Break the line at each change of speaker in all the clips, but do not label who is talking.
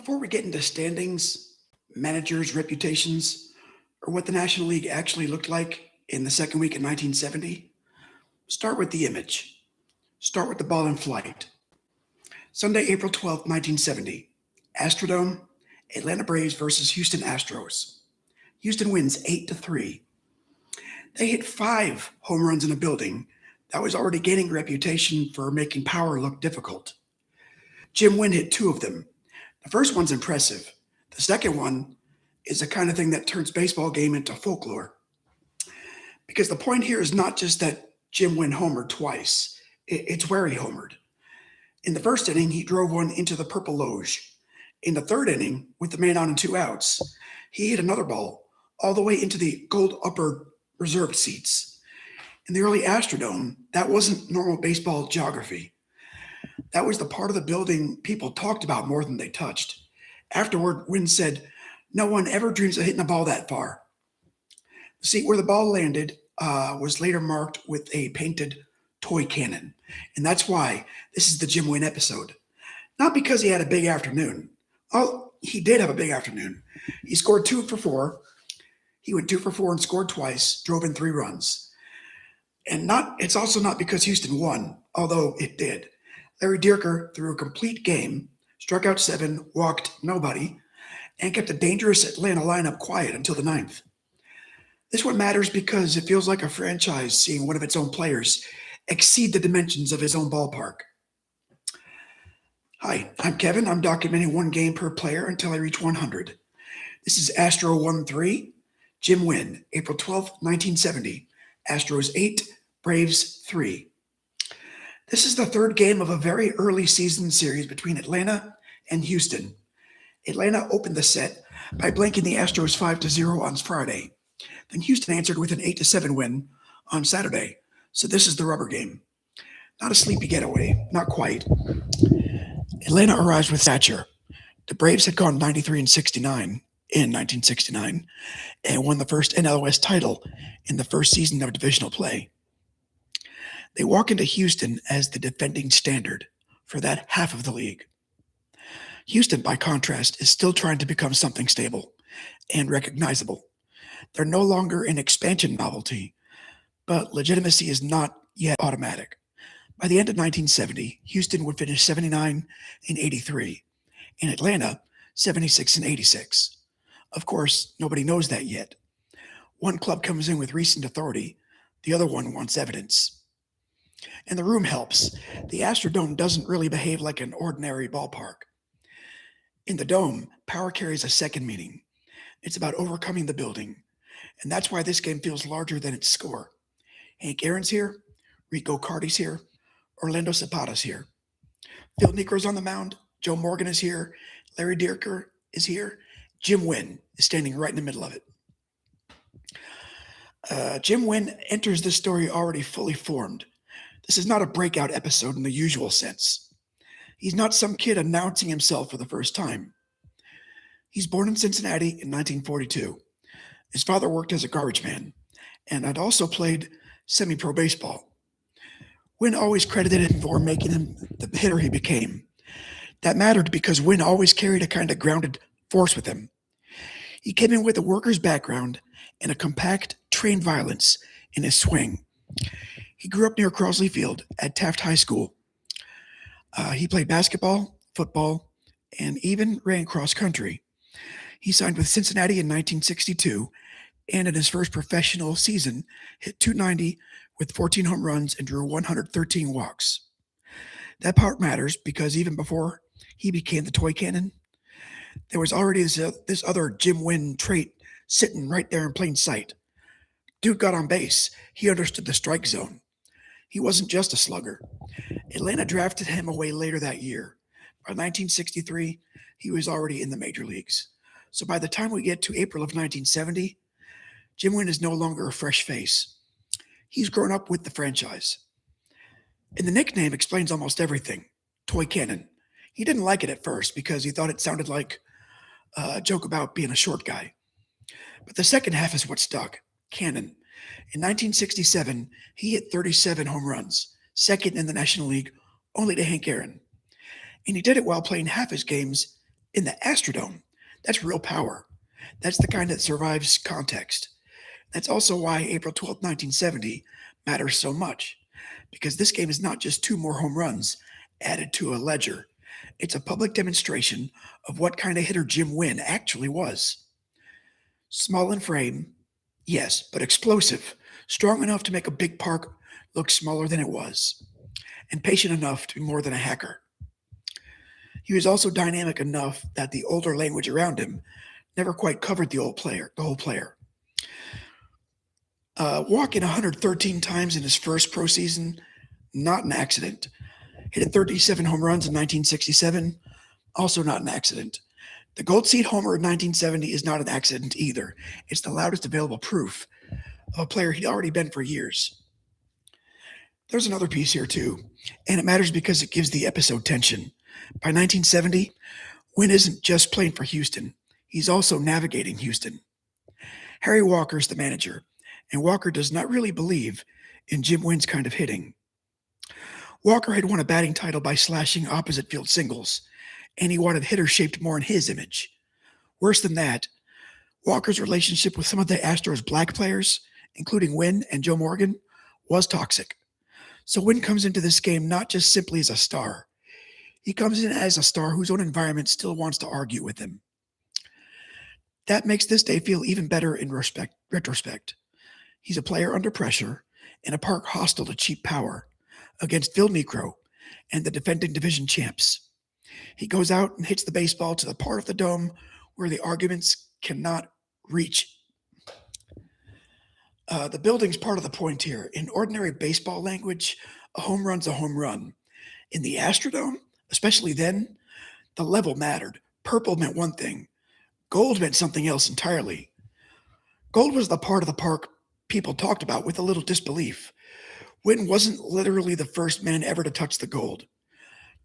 Before we get into standings, managers' reputations, or what the National League actually looked like in the second week of 1970, start with the image. Start with the ball in flight. Sunday, April 12th, 1970. Astrodome, Atlanta Braves versus Houston Astros. Houston wins 8-3. They hit 5 home runs in a building that was already gaining a reputation for making power look difficult. Jim Wynn hit 2 of them. The first one's impressive. The second one is the kind of thing that turns baseball game into folklore. Because the point here is not just that Jim Wynn homered twice, it's where he homered. In the first inning, he drove one into the purple loge. In the third inning, with the man on and 2 outs, he hit another ball all the way into the gold upper reserved seats. In the early Astrodome, that wasn't normal baseball geography. That was the part of the building people talked about more than they touched. Afterward, Wynn said, "No one ever dreams of hitting a ball that far." The seat where the ball landed was later marked with a painted toy cannon. And that's why this is the Jim Wynn episode. Not because he had a big afternoon. Oh, he did have a big afternoon. He scored 2 for 4. He went 2 for 4 and scored twice, drove in 3 runs. And it's also not because Houston won, although it did. Larry Dierker threw a complete game, struck out 7, walked nobody, and kept a dangerous Atlanta lineup quiet until the 9th. This one matters because it feels like a franchise seeing one of its own players exceed the dimensions of his own ballpark. Hi, I'm Kevin. I'm documenting 1 game per player until I reach 100. This is Astro 1-3, Jim Wynn, April 12th, 1970. Astros 8, Braves 3. This is the 3rd game of a very early season series between Atlanta and Houston. Atlanta opened the set by blanking the Astros 5-0 on Friday. Then Houston answered with an 8-7 win on Saturday. So this is the rubber game. Not a sleepy getaway, not quite. Atlanta arrives with stature. The Braves had gone 93-69 in 1969 and won the first NL West title in the first season of divisional play. They walk into Houston as the defending standard for that half of the league. Houston, by contrast, is still trying to become something stable and recognizable. They're no longer an expansion novelty, but legitimacy is not yet automatic. By the end of 1970, Houston would finish 79-83, and Atlanta 76-86. Of course, nobody knows that yet. One club comes in with recent authority, the other one wants evidence. And the room helps. The Astrodome doesn't really behave like an ordinary ballpark. In the Dome, power carries a second meaning. It's about overcoming the building, and that's why this game feels larger than its score. Hank Aaron's here, Rico Cardi's here, Orlando Zapata's here. Phil Niekro's on the mound, Joe Morgan is here, Larry Dierker is here, Jim Wynn is standing right in the middle of it. Jim Wynn enters this story already fully formed. This is not a breakout episode in the usual sense. He's not some kid announcing himself for the first time. He's born in Cincinnati in 1942. His father worked as a garbage man and had also played semi-pro baseball. Wynn always credited him for making him the hitter he became. That mattered because Wynn always carried a kind of grounded force with him. He came in with a worker's background and a compact, trained violence in his swing. He grew up near Crosley Field at Taft High School. He played basketball, football, and even ran cross country. He signed with Cincinnati in 1962, and in his first professional season, hit .290 with 14 home runs and drew 113 walks. That part matters because even before he became the toy cannon, there was already this other Jim Wynn trait sitting right there in plain sight. Dude got on base. He understood the strike zone. He wasn't just a slugger. Atlanta drafted him away later that year. By 1963, he was already in the major leagues. So by the time we get to April of 1970, Jim Wynn is no longer a fresh face. He's grown up with the franchise. And the nickname explains almost everything. Toy Cannon. He didn't like it at first because he thought it sounded like a joke about being a short guy. But the second half is what stuck. Cannon. In 1967, he hit 37 home runs, second in the National League, only to Hank Aaron. And he did it while playing half his games In the Astrodome, that's real power. That's the kind that survives context. That's also why April 12th, 1970 matters so much, because this game is not just two more home runs added to a ledger. It's a public demonstration of what kind of hitter Jim Wynn actually was. Small in frame, yes, but explosive, strong enough to make a big park look smaller than it was, and patient enough to be more than a hacker. He was also dynamic enough that the older language around him never quite covered the whole player. Walking 113 times in his first pro season, not an accident. Hitting 37 home runs in 1967, also not an accident. The Gold Seed homer in 1970 is not an accident either. It's the loudest available proof of a player he'd already been for years. There's another piece here too, and it matters because it gives the episode tension. By 1970, Wynn isn't just playing for Houston, he's also navigating Houston. Harry Walker's the manager, and Walker does not really believe in Jim Wynn's kind of hitting. Walker had won a batting title by slashing opposite field singles, and he wanted hitters shaped more in his image. Worse than that, Walker's relationship with some of the Astros' black players, including Wynn and Joe Morgan, was toxic. So Wynn comes into this game not just simply as a star. He comes in as a star whose own environment still wants to argue with him. That makes this day feel even better in retrospect. He's a player under pressure in a park hostile to cheap power against Phil Niekro and the defending division champs. He goes out and hits the baseball to the part of the dome where the arguments cannot reach. The building's part of the point here. In ordinary baseball language, a home run's a home run. In the Astrodome, especially then, the level mattered. Purple meant one thing. Gold meant something else entirely. Gold was the part of the park people talked about with a little disbelief. Wynn wasn't literally the first man ever to touch the gold.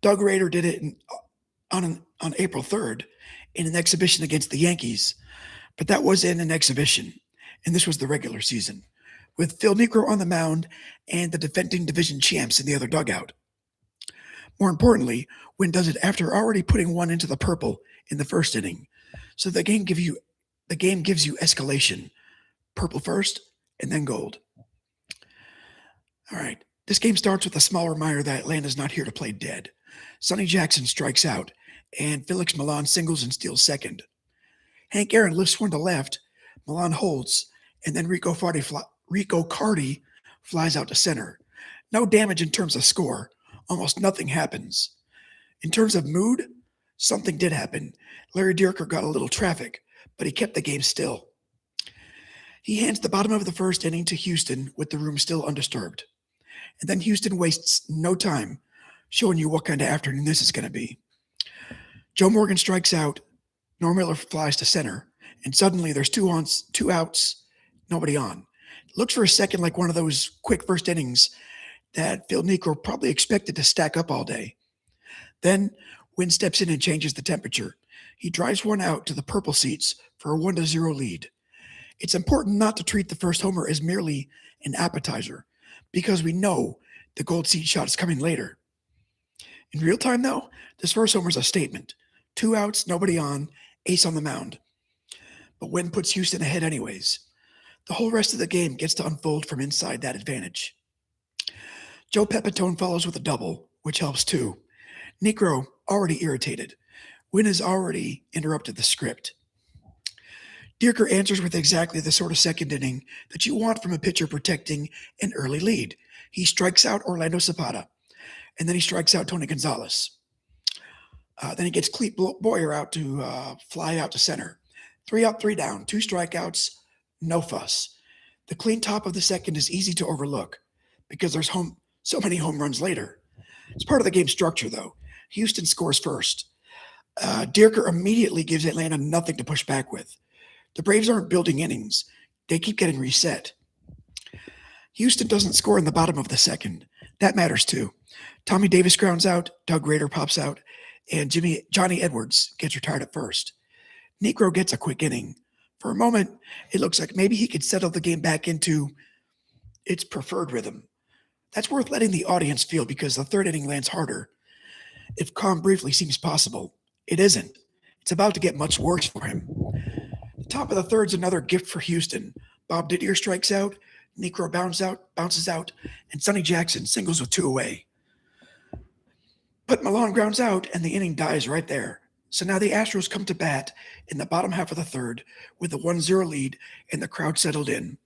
Doug Rader did it on April 3rd in an exhibition against the Yankees, but that was in an exhibition, and this was the regular season, with Phil Niekro on the mound and the defending division champs in the other dugout. More importantly, Wynn does it after already putting one into the purple in the first inning, so the game gives you escalation, purple first and then gold. All right, this game starts with a small reminder that Atlanta's not here to play dead. Sonny Jackson strikes out, and Felix Milan singles and steals second. Hank Aaron lifts one to left, Milan holds, and then Rico Cardi flies out to center. No damage in terms of score. Almost nothing happens. In terms of mood, something did happen. Larry Dierker got a little traffic, but he kept the game still. He hands the bottom of the first inning to Houston with the room still undisturbed. And then Houston wastes no time showing you what kind of afternoon this is going to be. Joe Morgan strikes out, Norm Miller flies to center, and suddenly there's two outs, nobody on. It looks for a second like one of those quick first innings that Phil Niekro probably expected to stack up all day. Then Wynn steps in and changes the temperature. He drives one out to the purple seats for a 1-0 lead. It's important not to treat the first homer as merely an appetizer, because we know the gold seed shot is coming later. In real time, though, this first homer is a statement. 2 outs, nobody on, ace on the mound. But Wynn puts Houston ahead anyways. The whole rest of the game gets to unfold from inside that advantage. Joe Pepitone follows with a double, which helps too. Niekro already irritated. Wynn has already interrupted the script. Dierker answers with exactly the sort of second inning that you want from a pitcher protecting an early lead. He strikes out Orlando Zapata, and then he strikes out Tony Gonzalez. Then he gets Clete Boyer out to fly out to center. 3 up, 3 down, 2 strikeouts, no fuss. The clean top of the second is easy to overlook because there's so many home runs later. It's part of the game structure, though. Houston scores first. Dierker immediately gives Atlanta nothing to push back with. The Braves aren't building innings. They keep getting reset. Houston doesn't score in the bottom of the second. That matters too. Tommy Davis grounds out, Doug Rader pops out, and Johnny Edwards gets retired at first. Niekro gets a quick inning. For a moment, it looks like maybe he could settle the game back into its preferred rhythm. That's worth letting the audience feel because the third inning lands harder. If calm briefly seems possible, it isn't. It's about to get much worse for him. The top of the third's another gift for Houston. Bob Didier strikes out, Negro bounces out, and Sonny Jackson singles with 2 away. But Milan grounds out, and the inning dies right there. So now the Astros come to bat in the bottom half of the third with a 1-0 lead, and the crowd settled in.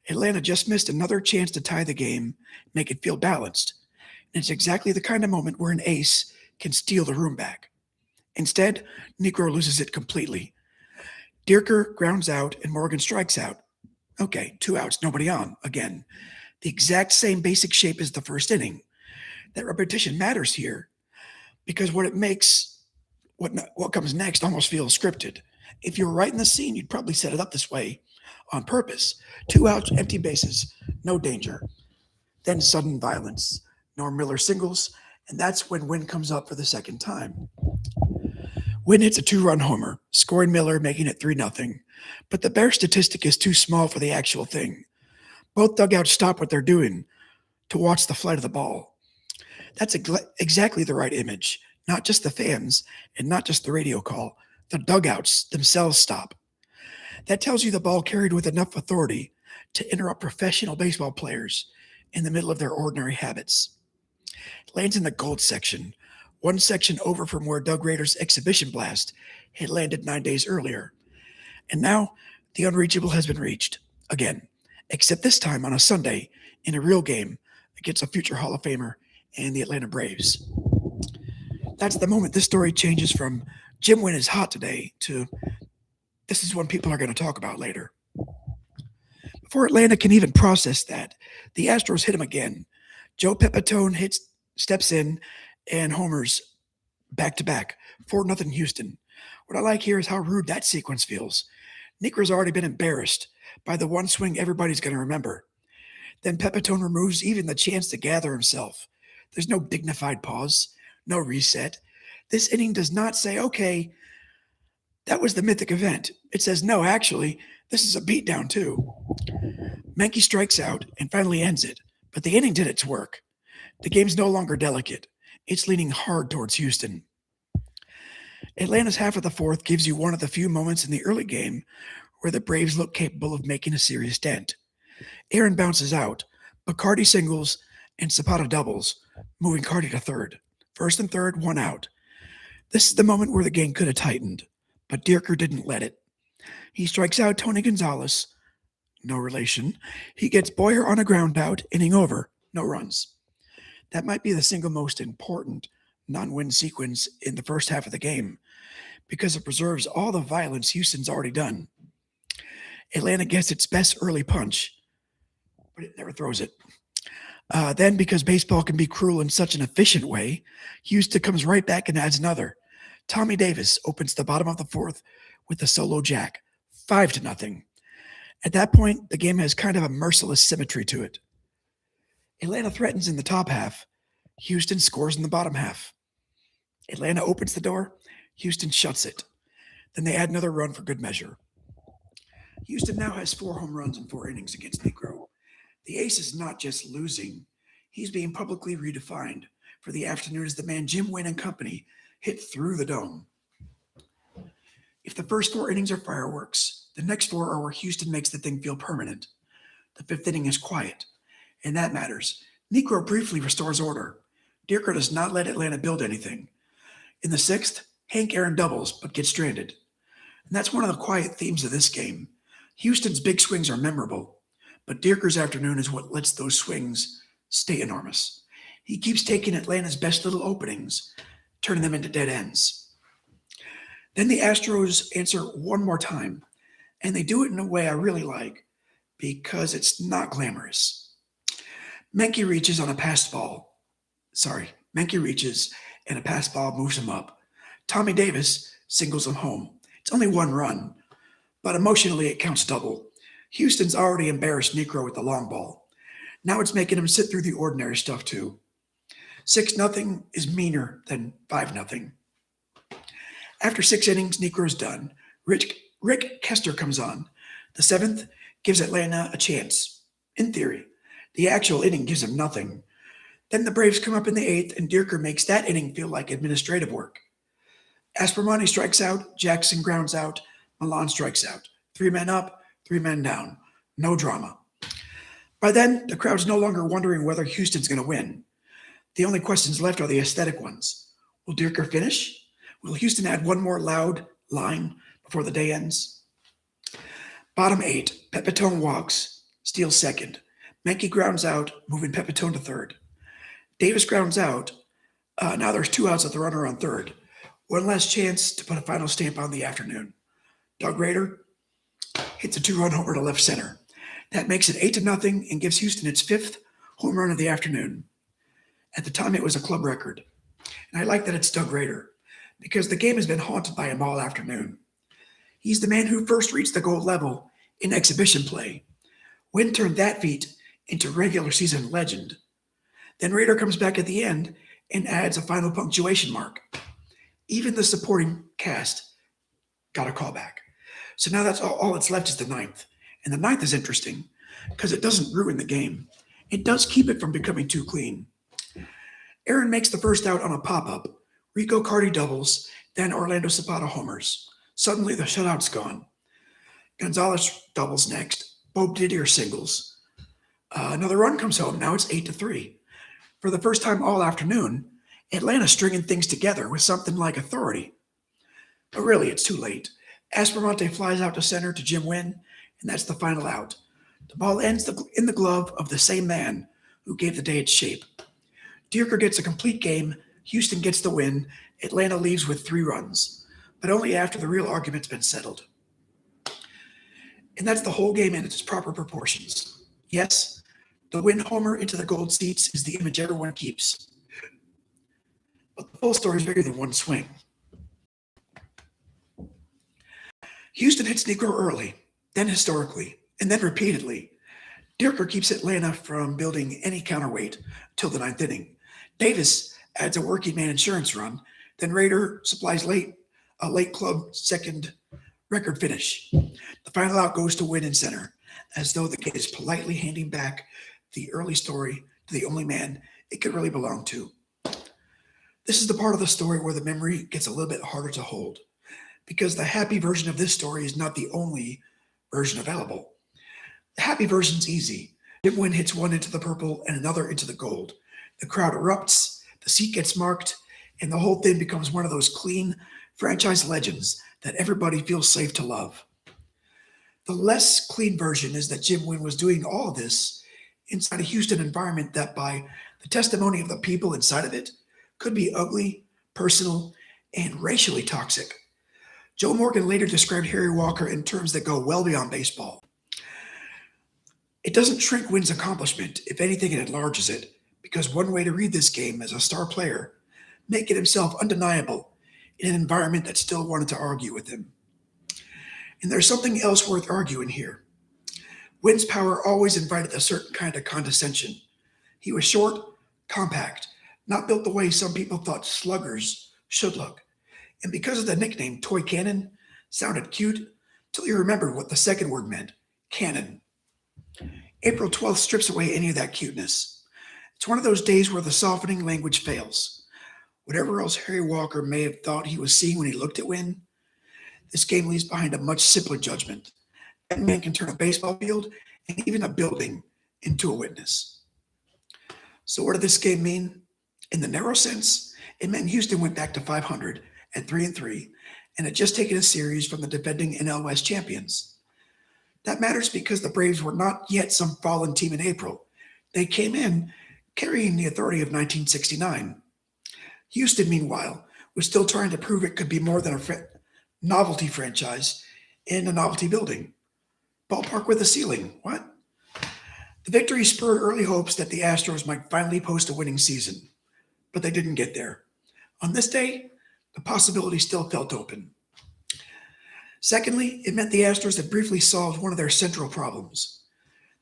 Atlanta just missed another chance to tie the game, make it feel balanced. And it's exactly the kind of moment where an ace can steal the room back. Instead, Negro loses it completely. Dierker grounds out and Morgan strikes out. Okay, 2 outs, nobody on, again. The exact same basic shape as the first inning. That repetition matters here because what comes next almost feels scripted. If you were writing the scene, you'd probably set it up this way on purpose. 2 outs, empty bases, no danger. Then sudden violence. Norm Miller singles, and that's when Wynn comes up for the second time. Wynn hits a 2-run homer, scoring Miller, making it 3-0. But the bare statistic is too small for the actual thing. Both dugouts stop what they're doing to watch the flight of the ball. That's exactly the right image. Not just the fans and not just the radio call. The dugouts themselves stop. That tells you the ball carried with enough authority to interrupt professional baseball players in the middle of their ordinary habits. It lands in the gold section, one section over from where Doug Rader's exhibition blast had landed 9 days earlier. And now the unreachable has been reached again, except this time on a Sunday in a real game against a future Hall of Famer and the Atlanta Braves. That's the moment this story changes from Jim Wynn is hot today to this is one people are going to talk about later. Before Atlanta can even process that, the Astros hit him again. Joe Pepitone steps in and homers back-to-back, 4-0 Houston. What I like here is how rude that sequence feels. Negro's already been embarrassed by the one swing everybody's going to remember. Then Pepitone removes even the chance to gather himself. There's no dignified pause, no reset. This inning does not say, okay, that was the mythic event. It says, no, actually, this is a beatdown too. Menke strikes out and finally ends it, but the inning did its work. The game's no longer delicate. It's leaning hard towards Houston. Atlanta's half of the fourth gives you one of the few moments in the early game where the Braves look capable of making a serious dent. Aaron bounces out, Bacardi singles, and Zapata doubles, moving Cardi to third. First and third, 1 out. This is the moment where the game could have tightened, but Dierker didn't let it. He strikes out Tony Gonzalez, no relation. He gets Boyer on a ground out, inning over, no runs. That might be the single most important non-win sequence in the first half of the game because it preserves all the violence Houston's already done. Atlanta gets its best early punch, but it never throws it. Then, because baseball can be cruel in such an efficient way, Houston comes right back and adds another. Tommy Davis opens the bottom of the fourth with a solo jack, 5-0. At that point, the game has kind of a merciless symmetry to it. Atlanta threatens in the top half. Houston scores in the bottom half. Atlanta opens the door. Houston shuts it. Then they add another run for good measure. Houston now has 4 home runs in 4 innings against Negro. The ace is not just losing. He's being publicly redefined for the afternoon as the man Jim Wynn and company hit through the dome. If the first 4 innings are fireworks, the next 4 are where Houston makes the thing feel permanent. The 5th inning is quiet, and that matters. Negro briefly restores order. Dierker does not let Atlanta build anything. In the 6th, Hank Aaron doubles, but gets stranded. And that's one of the quiet themes of this game. Houston's big swings are memorable, but Dierker's afternoon is what lets those swings stay enormous. He keeps taking Atlanta's best little openings, turning them into dead ends. Then the Astros answer one more time, and they do it in a way I really like because it's not glamorous. Menke reaches and a passed ball moves him up. Tommy Davis singles him home. It's only 1 run, but emotionally it counts double. Houston's already embarrassed Negro with the long ball. Now it's making him sit through the ordinary stuff too. 6-0 is meaner than 5-0. After 6 innings, Negro's done. Rick Kester comes on. The 7th gives Atlanta a chance, in theory. The actual inning gives him nothing. Then the Braves come up in the 8th, and Dierker makes that inning feel like administrative work. Aspermonte strikes out, Jackson grounds out, Milan strikes out. 3 men up, 3 men down. No drama. By then, the crowd's no longer wondering whether Houston's going to win. The only questions left are the aesthetic ones. Will Dierker finish? Will Houston add one more loud line before the day ends? Bottom 8, Pepitone walks, steals second. Menke grounds out, moving Pepitone to third. Davis grounds out. Now there's 2 outs at the runner on third. One last chance to put a final stamp on the afternoon. Doug Rader hits a 2-run homer to left center. That makes it 8-0 and gives Houston its 5th home run of the afternoon. At the time, it was a club record. And I like that it's Doug Rader, because the game has been haunted by him all afternoon. He's the man who first reached the gold level in exhibition play. Wynn turned that feat into regular season legend. Then Rader comes back at the end and adds a final punctuation mark. Even the supporting cast got a callback. So now that's all that's left is the 9th. And the 9th is interesting because it doesn't ruin the game. It does keep it from becoming too clean. Aaron makes the first out on a pop-up. Rico Carty doubles, then Orlando Zapata homers. Suddenly the shutout's gone. Gonzalez doubles next. Bob Didier singles. Another run comes home. Now it's 8-3. For the first time all afternoon, Atlanta's stringing things together with something like authority. But really, it's too late. Aspermonte flies out to center to Jim Wynn, and that's the final out. The ball ends in the glove of the same man who gave the day its shape. Dierker gets a complete game. Houston gets the win. Atlanta leaves with 3 runs, but only after the real argument's been settled. And that's the whole game in its proper proportions. Yes, the Wynn homer into the gold seats is the image everyone keeps. But the full story is bigger than one swing. Houston hits Negro early, then historically, and then repeatedly. Dierker keeps Atlanta from building any counterweight till the 9th inning. Davis adds a working man insurance run. Then Rader supplies a late club second record finish. The final out goes to Wynn in center, as though the kid is politely handing back the early story to the only man it could really belong to. This is the part of the story where the memory gets a little bit harder to hold, because the happy version of this story is not the only version available. The happy version's easy. Jim Wynn hits one into the purple and another into the gold. The crowd erupts, the seat gets marked, and the whole thing becomes one of those clean franchise legends that everybody feels safe to love. The less clean version is that Jim Wynn was doing all of this inside a Houston environment that, by the testimony of the people inside of it, could be ugly, personal, and racially toxic. Joe Morgan later described Harry Walker in terms that go well beyond baseball. It doesn't shrink Wynn's accomplishment. If anything, it enlarges it, because one way to read this game as a star player, making himself undeniable in an environment that still wanted to argue with him. And there's something else worth arguing here. Wynn's power always invited a certain kind of condescension. He was short, compact, not built the way some people thought sluggers should look. And because of the nickname Toy Cannon, sounded cute till you remembered what the second word meant, cannon. April 12th strips away any of that cuteness. It's one of those days where the softening language fails. Whatever else Harry Walker may have thought he was seeing when he looked at Wynn, this game leaves behind a much simpler judgment. That man can turn a baseball field and even a building into a witness. So what did this game mean? In the narrow sense, it meant Houston went back to 500 at 3-3 and had just taken a series from the defending NL West champions. That matters because the Braves were not yet some fallen team in April. They came in carrying the authority of 1969. Houston, meanwhile, was still trying to prove it could be more than a novelty franchise in a novelty building. Ballpark with a ceiling, what? The victory spurred early hopes that the Astros might finally post a winning season, but they didn't get there. On this day, the possibility still felt open. Secondly, it meant the Astros had briefly solved one of their central problems.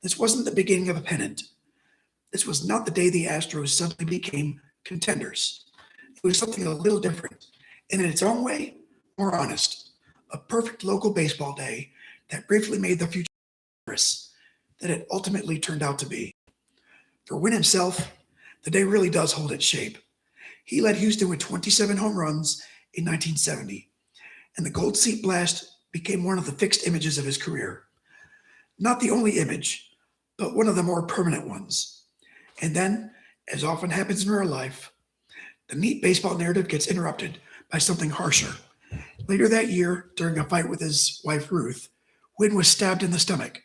This wasn't the beginning of a pennant. This was not the day the Astros suddenly became contenders. It was something a little different, and in its own way, more honest. A perfect local baseball day that briefly made the future that it ultimately turned out to be. For Wynn himself, the day really does hold its shape. He led Houston with 27 home runs in 1970, and the Gold Seat Blast became one of the fixed images of his career. Not the only image, but one of the more permanent ones. And then, as often happens in real life, the neat baseball narrative gets interrupted by something harsher. Later that year, during a fight with his wife Ruth, Wynn was stabbed in the stomach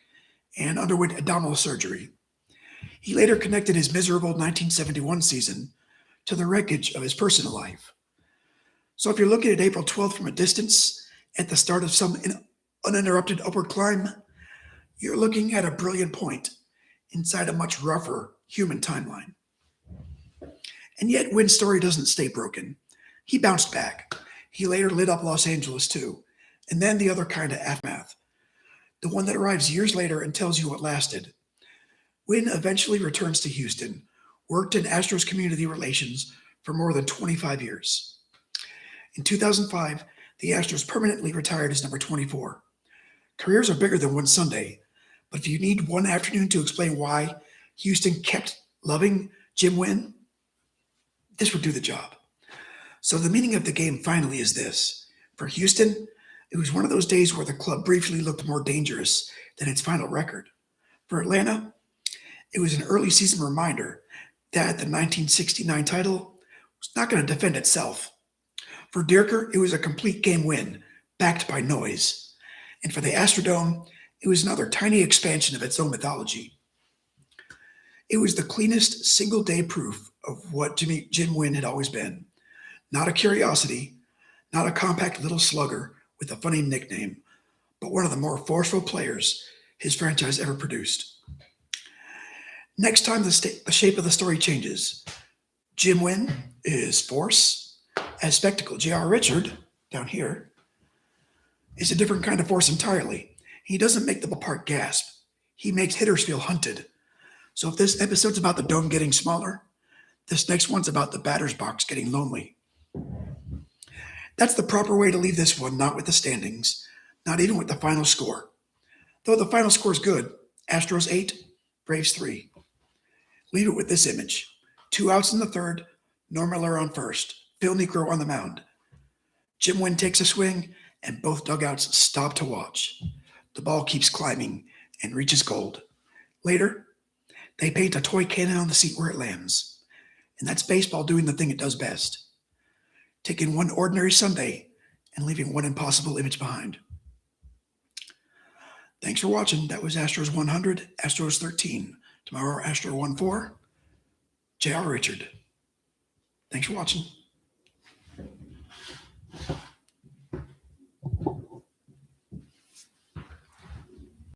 and underwent abdominal surgery. He later connected his miserable 1971 season to the wreckage of his personal life. So if you're looking at April 12th from a distance, at the start of some uninterrupted upward climb, you're looking at a brilliant point inside a much rougher human timeline. And yet, Wynn's story doesn't stay broken. He bounced back. He later lit up Los Angeles too, and then the other kind of aftermath, the one that arrives years later and tells you what lasted. Wynn eventually returns to Houston, worked in Astros community relations for more than 25 years. In 2005, the Astros permanently retired as number 24. Careers are bigger than one Sunday, but if you need one afternoon to explain why Houston kept loving Jim Wynn, this would do the job. So the meaning of the game finally is this. For Houston, it was one of those days where the club briefly looked more dangerous than its final record. For Atlanta, it was an early season reminder that the 1969 title was not going to defend itself. For Dierker, it was a complete game win, backed by noise. And for the Astrodome, it was another tiny expansion of its own mythology. It was the cleanest single-day proof of what Jim Wynn had always been. Not a curiosity, not a compact little slugger with a funny nickname, but one of the more forceful players his franchise ever produced. Next time the shape of the story changes, Jim Wynn is force, as spectacle. J.R. Richard, down here, is a different kind of force entirely. He doesn't make the ballpark gasp. He makes hitters feel hunted. So if this episode's about the dome getting smaller, this next one's about the batter's box getting lonely. That's the proper way to leave this one, not with the standings, not even with the final score. Though the final score is good, Astros 8, Braves 3. Leave it with this image. 2 outs in the third, Norm Miller on first, Phil Niekro on the mound. Jim Wynn takes a swing, and both dugouts stop to watch. The ball keeps climbing and reaches gold. Later, they paint a toy cannon on the seat where it lands. And that's baseball doing the thing it does best. Taking one ordinary Sunday and leaving one impossible image behind. Thanks for watching. That was Astros 100, Astros 13. Tomorrow, Astro 14, J.R. Richard. Thanks for watching.